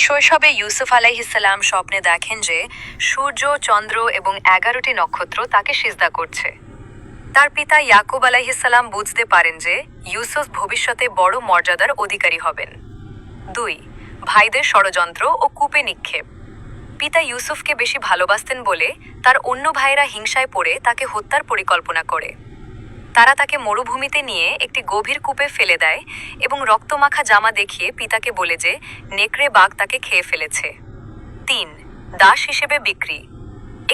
শৈশবে ইউসুফ আলাইহিসসালাম স্বপ্নে দেখেন যে সূর্য, চন্দ্র এবং 11টি নক্ষত্র তাকে সিজদা করছে। তার পিতা ইয়াকুব আলাইহিসসালাম বুঝতে পারেন যে ইউসুফ ভবিষ্যতে বড় মর্যাদার অধিকারী হবেন। 2. ভাইদের ষড়যন্ত্র ও কূপে নিক্ষেপ। পিতা ইউসুফকে বেশি ভালোবাসতেন বলে তার অন্য ভাইয়েরা হিংসায় পড়ে তাকে হত্যার পরিকল্পনা করে। তারা তাকে মরুভূমিতে নিয়ে একটি গভীর কূপে ফেলে দেয় এবং রক্তমাখা জামা দেখিয়ে পিতাকে বলে যে নেকড়ে বাঘ তাকে খেয়ে ফেলেছে। 3. দাস হিসেবে বিক্রি।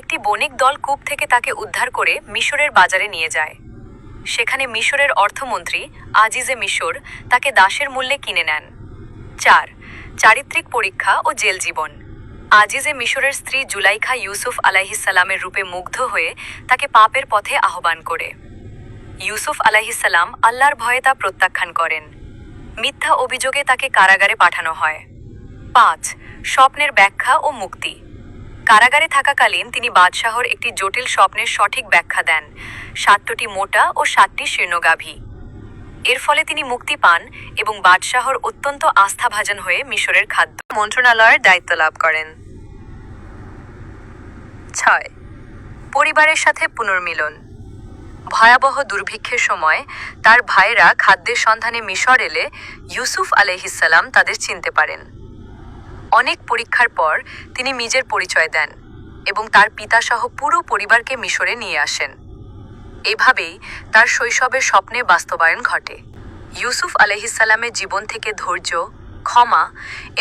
একটি বণিক দল কূপ থেকে তাকে উদ্ধার করে মিশরের বাজারে নিয়ে যায়। সেখানে মিশরের অর্থমন্ত্রী আজিজে মিশর তাকে দাসের মূল্যে কিনে নেন। 4. চারিত্রিক পরীক্ষা ও জেল জীবন। আজিজে মিশরের স্ত্রী জুলাইখা ইউসুফ আলাইহিসসালামের রূপে মুগ্ধ হয়ে তাকে পাপের পথে আহ্বান করে। ইউসুফ আলাইহিসসালাম আল্লাহর ভয়ে তা প্রত্যাখ্যান করেন। মিথ্যা অভিযোগে তাকে কারাগারে পাঠানো হয়। 5. স্বপ্নের ব্যাখ্যা ও মুক্তি। কারাগারে থাকাকালীন তিনি বাদশাহর একটি জটিল স্বপ্নের সঠিক ব্যাখ্যা দেন, 7টি মোটা ও 7টি শীর্ণগাভী। এর ফলে তিনি মুক্তি পান এবং বাদশাহর অত্যন্ত আস্থাভাজন হয়ে মিশরের খাদ্য মন্ত্রণালয়ের দায়িত্ব লাভ করেন। 6. পরিবারের সাথে পুনর্মিলন। ভয়াবহ দুর্ভিক্ষের সময় তার ভাইয়েরা খাদ্যের সন্ধানে মিশর এলে ইউসুফ আলাইহিসসালাম তাদের চিনতে পারেন। অনেক পরীক্ষার পর তিনি নিজের পরিচয় দেন এবং তার পিতাসহ পুরো পরিবারকে মিশরে নিয়ে আসেন। এভাবেই তার শৈশবের স্বপ্নে বাস্তবায়ন ঘটে। ইউসুফ আলাইহিসসালামের জীবন থেকে ধৈর্য, ক্ষমা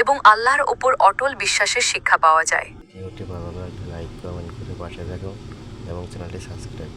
এবং আল্লাহর ওপর অটল বিশ্বাসের শিক্ষা পাওয়া যায়। ভিডিওটি ভালো লাগলে লাইক, কমেন্ট করে পাশে থাকুন এবং চ্যানেলটি সাবস্ক্রাইব